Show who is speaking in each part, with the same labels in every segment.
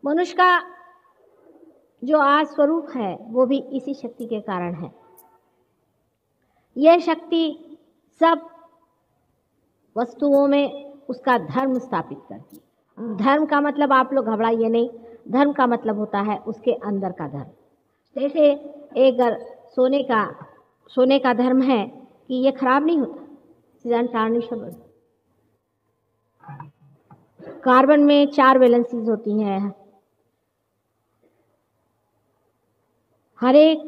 Speaker 1: मनुष्य का जो आज स्वरूप है वो भी इसी शक्ति के कारण है। यह शक्ति सब वस्तुओं में उसका धर्म स्थापित करती है। धर्म का मतलब आप लोग घबराइए नहीं, धर्म का मतलब होता है उसके अंदर का धर्म। जैसे एक अगर सोने का धर्म है कि ये खराब नहीं होता, कार्बन में 4 वैलेंसीज होती हैं, हर एक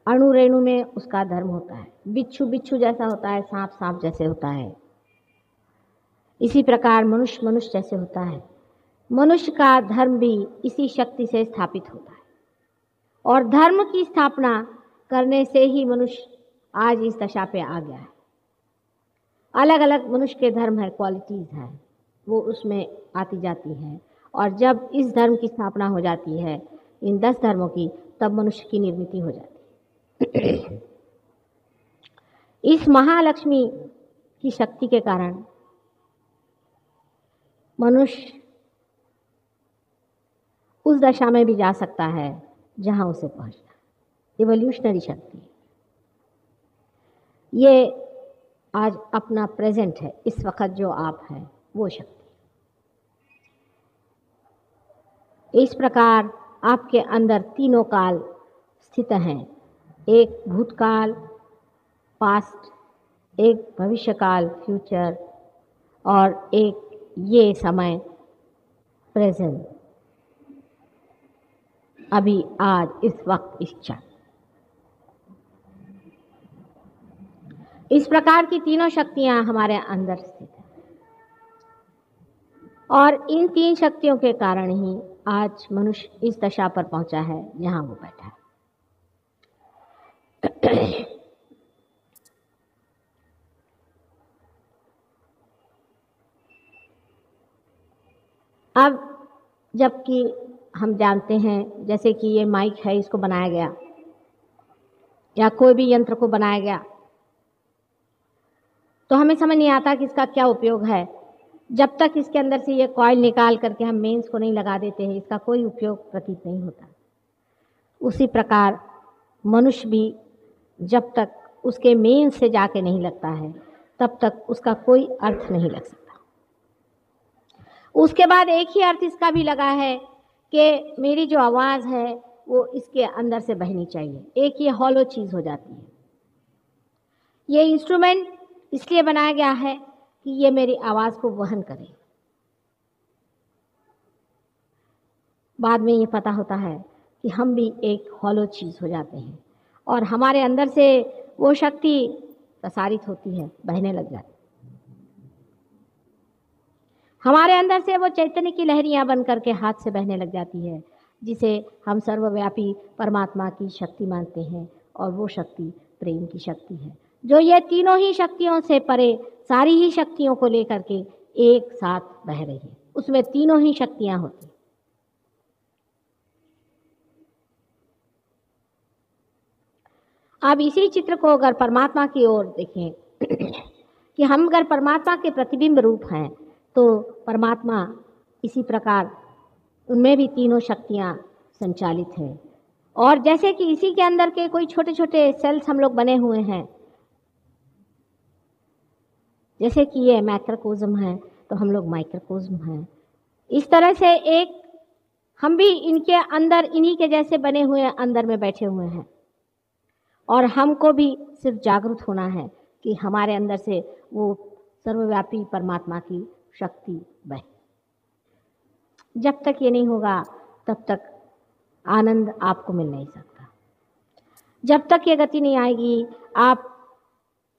Speaker 1: अणु रेणु में उसका धर्म होता है। बिच्छू बिच्छू जैसा होता है, सांप सांप जैसे होता है, इसी प्रकार मनुष्य मनुष्य जैसे होता है। मनुष्य का धर्म भी इसी शक्ति से स्थापित होता है और धर्म की स्थापना करने से ही मनुष्य आज इस दशा पे आ गया है। अलग अलग मनुष्य के धर्म है, क्वालिटीज हैं, वो उसमें आती जाती हैं और जब इस धर्म की स्थापना हो जाती है, इन 10 धर्मों की, तब मनुष्य की निर्मिति हो जाती है। इस महालक्ष्मी की शक्ति के कारण मनुष्य उस दशा में भी जा सकता है जहां उसे पहुंचना। इवोल्यूशनरी शक्ति ये आज अपना प्रेजेंट है, इस वक्त जो आप हैं वो शक्ति। इस प्रकार आपके अंदर तीनों काल स्थित हैं, एक भूतकाल पास्ट, एक भविष्यकाल फ्यूचर और एक ये समय प्रेजेंट, अभी आज इस वक्त इस क्षण। इस प्रकार की तीनों शक्तियां हमारे अंदर स्थित हैं और इन 3 शक्तियों के कारण ही आज मनुष्य इस दशा पर पहुंचा है जहां वो बैठा है। अब जबकि हम जानते हैं, जैसे कि ये माइक है, इसको बनाया गया या कोई भी यंत्र को बनाया गया तो हमें समझ नहीं आता कि इसका क्या उपयोग है जब तक इसके अंदर से ये कॉइल निकाल करके हम मेंस को नहीं लगा देते हैं, इसका कोई उपयोग प्रतीत नहीं होता। उसी प्रकार मनुष्य भी जब तक उसके मेंस से जाके नहीं लगता है तब तक उसका कोई अर्थ नहीं लग सकता। उसके बाद एक ही अर्थ इसका भी लगा है कि मेरी जो आवाज़ है वो इसके अंदर से बहनी चाहिए, एक ये हॉलो चीज़ हो जाती है। ये इंस्ट्रूमेंट इसलिए बनाया गया है कि ये मेरी आवाज़ को वहन करे। बाद में ये पता होता है कि हम भी एक हॉलो चीज़ हो जाते हैं और हमारे अंदर से वो शक्ति प्रसारित होती है, बहने लग जाती है। हमारे अंदर से वो चैतन्य की लहरियां बन करके हाथ से बहने लग जाती है, जिसे हम सर्वव्यापी परमात्मा की शक्ति मानते हैं और वो शक्ति प्रेम की शक्ति है, जो ये तीनों ही शक्तियों से परे सारी ही शक्तियों को लेकर के एक साथ बह रही है। उसमें तीनों ही शक्तियां होती हैं। अब इसी चित्र को अगर परमात्मा की ओर देखें कि हम अगर परमात्मा के प्रतिबिंब रूप हैं तो परमात्मा इसी प्रकार उनमें भी तीनों शक्तियां संचालित हैं। और जैसे कि इसी के अंदर के कोई छोटे छोटे सेल्स हम लोग बने हुए हैं, जैसे कि ये मैक्रोकोज्म है तो हम लोग माइक्रोकोज्म हैं, इस तरह से एक हम भी इनके अंदर इन्हीं के जैसे बने हुए अंदर में बैठे हुए हैं और हमको भी सिर्फ जागरूक होना है कि हमारे अंदर से वो सर्वव्यापी परमात्मा की शक्ति बहे। जब तक ये नहीं होगा तब तक आनंद आपको मिल नहीं सकता। जब तक ये गति नहीं आएगी आप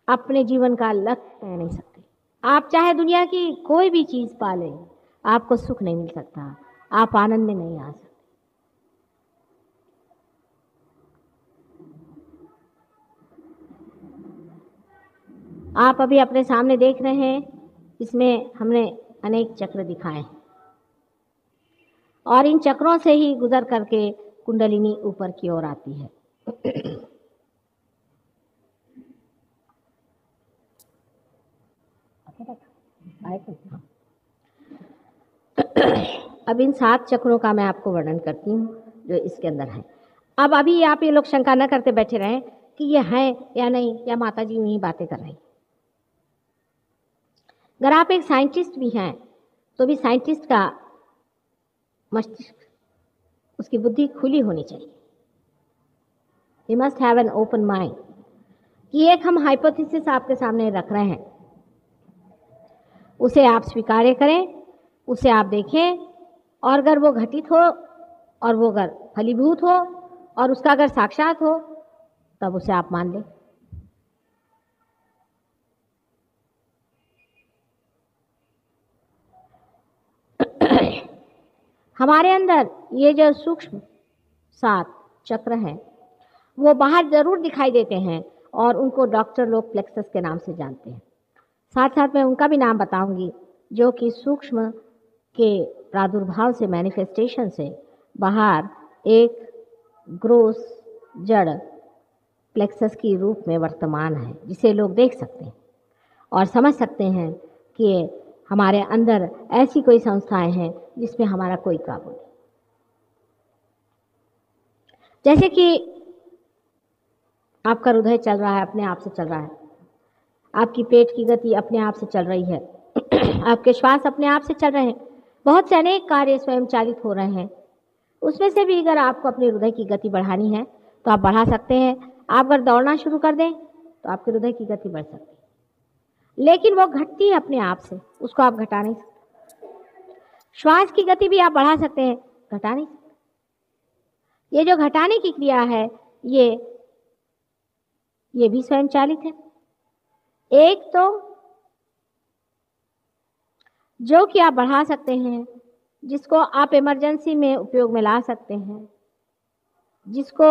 Speaker 1: अपने जीवन का लक्ष्य तय नहीं सकते। आप चाहे दुनिया की कोई भी चीज़ पा लें, आपको सुख नहीं मिल सकता, आप आनंद में नहीं आ सकते। आप अभी अपने सामने देख रहे हैं, इसमें हमने अनेक चक्र दिखाए हैं और इन चक्रों से ही गुजर करके कुंडलिनी ऊपर की ओर आती है। अब इन 7 चक्रों का मैं आपको वर्णन करती हूँ जो इसके अंदर है। अब अभी आप ये लोग शंका न करते बैठे रहें कि ये हैं या नहीं, या माता जी यूँ ही बातें कर रही। अगर आप एक साइंटिस्ट भी हैं तो भी साइंटिस्ट का मस्तिष्क, उसकी बुद्धि खुली होनी चाहिए। He must have an open mind कि एक हम हाइपोथेसिस आपके सामने रख रहे हैं, उसे आप स्वीकार करें, उसे आप देखें, और अगर वो घटित हो और वो अगर फलीभूत हो और उसका अगर साक्षात हो तब उसे आप मान लें। हमारे अंदर ये जो सूक्ष्म 7 चक्र हैं वो बाहर जरूर दिखाई देते हैं और उनको डॉक्टर लोग प्लेक्सस के नाम से जानते हैं। साथ साथ मैं उनका भी नाम बताऊंगी जो कि सूक्ष्म के प्रादुर्भाव से, मैनिफेस्टेशन से बाहर एक ग्रोस जड़ प्लेक्सस की रूप में वर्तमान है, जिसे लोग देख सकते हैं और समझ सकते हैं कि हमारे अंदर ऐसी कोई संस्थाएं हैं जिसमें हमारा कोई काबू नहीं। जैसे कि आपका हृदय चल रहा है, अपने आप से चल रहा है, आपकी पेट की गति अपने आप से चल रही है, आपके श्वास अपने आप से चल रहे हैं, बहुत से अनेक कार्य स्वयं चालित हो रहे हैं। उसमें से भी अगर आपको अपने हृदय की गति बढ़ानी है तो आप बढ़ा सकते हैं। आप अगर दौड़ना शुरू कर दें तो आपके हृदय की गति बढ़ सकती है, लेकिन वो घटती है अपने आप से, उसको आप घटा नहीं सकते। श्वास की गति भी आप बढ़ा सकते हैं, घटा नहीं सकते। ये जो घटाने की क्रिया है ये भी स्वयं चालित है। एक तो जो कि आप बढ़ा सकते हैं, जिसको आप इमरजेंसी में उपयोग में ला सकते हैं, जिसको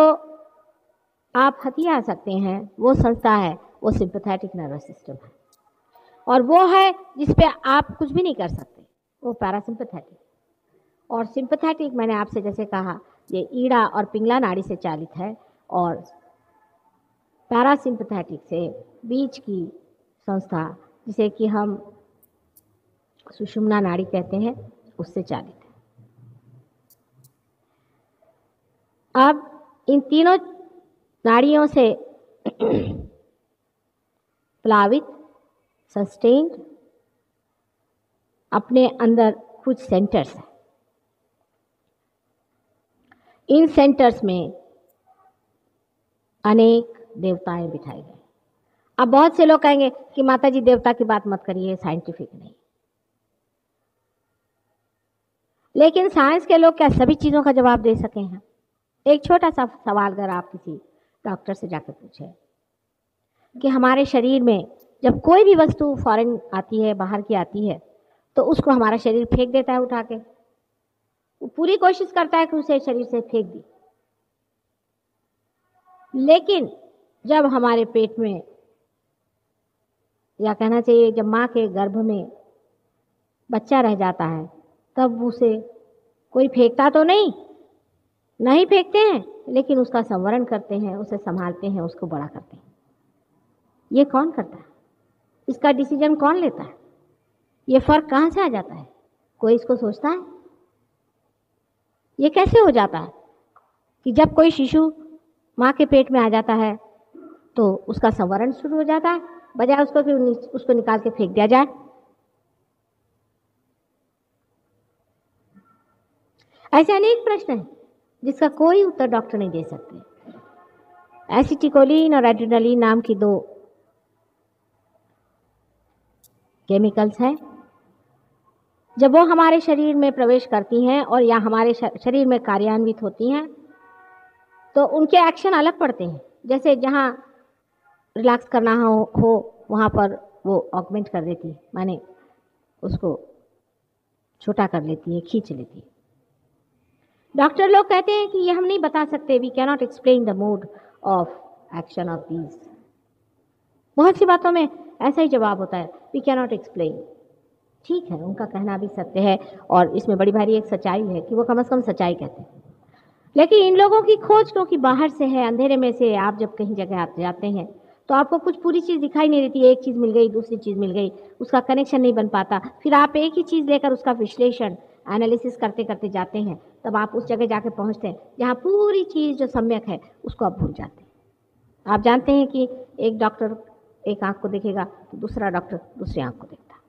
Speaker 1: आप हथिया सकते हैं, वो संस्था है, वो सिंपैथेटिक नर्वस सिस्टम है। और वो है जिस पे आप कुछ भी नहीं कर सकते, वो पैरासिम्पैथेटिक। और सिंपैथेटिक मैंने आपसे जैसे कहा ये ईड़ा और पिंगला नाड़ी से चालित है, और पैरासिम्पैथेटिक से बीच की संस्था जिसे कि हम सुषुम्ना नाड़ी कहते हैं, उससे चालित है। अब इन तीनों नाड़ियों से प्लावित, सस्टेन्ड अपने अंदर कुछ सेंटर्स हैं। इन सेंटर्स में अनेक देवताएं बिठाई गई। अब बहुत से लोग कहेंगे कि माता जी देवता की बात मत करिए, साइंटिफिक नहीं। लेकिन साइंस के लोग क्या सभी चीज़ों का जवाब दे सके हैं? एक छोटा सा सवाल अगर आप किसी डॉक्टर से जाकर पूछें कि हमारे शरीर में जब कोई भी वस्तु फॉरेन आती है, बाहर की आती है, तो उसको हमारा शरीर फेंक देता है उठा के। वो पूरी कोशिश करता है कि उसे शरीर से फेंक दी। लेकिन जब हमारे पेट में, या कहना चाहिए जब माँ के गर्भ में बच्चा रह जाता है, तब उसे कोई फेंकता तो नहीं फेंकते हैं, लेकिन उसका संवरण करते हैं, उसे संभालते हैं, उसको बड़ा करते हैं। ये कौन करता है? इसका डिसीजन कौन लेता है? ये फर्क कहाँ से आ जाता है? कोई इसको सोचता है? ये कैसे हो जाता है कि जब कोई शिशु माँ के पेट में आ जाता है तो उसका संवरण शुरू हो जाता है, बजाय उसको कि उसको निकाल के फेंक दिया जाए? ऐसे अनेक प्रश्न हैं जिसका कोई उत्तर डॉक्टर नहीं दे सकते। एसिटिकोलिन और एड्रेनालिन नाम की 2 केमिकल्स हैं, जब वो हमारे शरीर में प्रवेश करती हैं और या हमारे शरीर में कार्यान्वित होती हैं तो उनके एक्शन अलग पड़ते हैं। जैसे जहाँ रिलैक्स करना हो वहाँ पर वो ऑगमेंट कर देती है, माने उसको छोटा कर लेती है, खींच लेती है। डॉक्टर लोग कहते हैं कि ये हम नहीं बता सकते, we can not explain the mode of action of these. बहुत सी बातों में ऐसा ही जवाब होता है, वी कैन नॉट एक्सप्लेन। ठीक है, उनका कहना भी सत्य है और इसमें बड़ी भारी एक सच्चाई है कि वो कम से कम सच्चाई कहते हैं। लेकिन इन लोगों की खोज क्योंकि बाहर से है, अंधेरे में से आप जब कहीं जगह आप जाते हैं तो आपको कुछ पूरी चीज़ दिखाई नहीं देती। एक चीज़ मिल गई, दूसरी चीज़ मिल गई, उसका कनेक्शन नहीं बन पाता। फिर आप एक ही चीज़ लेकर उसका विश्लेषण एनालिसिस करते करते जाते हैं, तब आप उस जगह जाके पहुँचते हैं जहाँ पूरी चीज़ जो सम्यक है उसको आप भूल जाते हैं। आप जानते हैं कि एक डॉक्टर एक आँख को देखेगा तो दूसरा डॉक्टर दूसरी आँख को देखता है।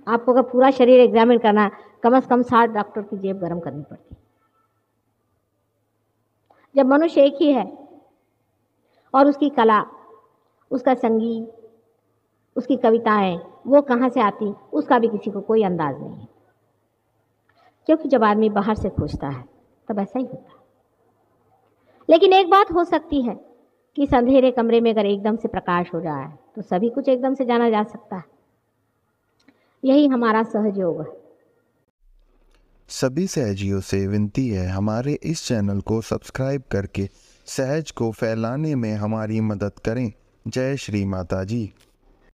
Speaker 1: आपको अगर पूरा शरीर एग्जामिन करना है, कम से कम 60 डॉक्टर की जेब गरम करनी पड़ती है। जब मनुष्य एक ही है और उसकी कला, उसका संगीत, उसकी कविताएं वो कहाँ से आती, उसका भी किसी को कोई अंदाज नहीं है। क्योंकि जब आदमी बाहर से खोजता है तब ऐसा ही होता है। लेकिन एक बात हो सकती है कि इस अंधेरे कमरे में अगर एकदम से प्रकाश हो जाए तो सभी कुछ एकदम से जाना जा सकता है। यही हमारा सहयोग है।
Speaker 2: सभी सहजियों से विनती है, हमारे इस चैनल को सब्सक्राइब करके सहज को फैलाने में हमारी मदद करें। जय श्री माता जी।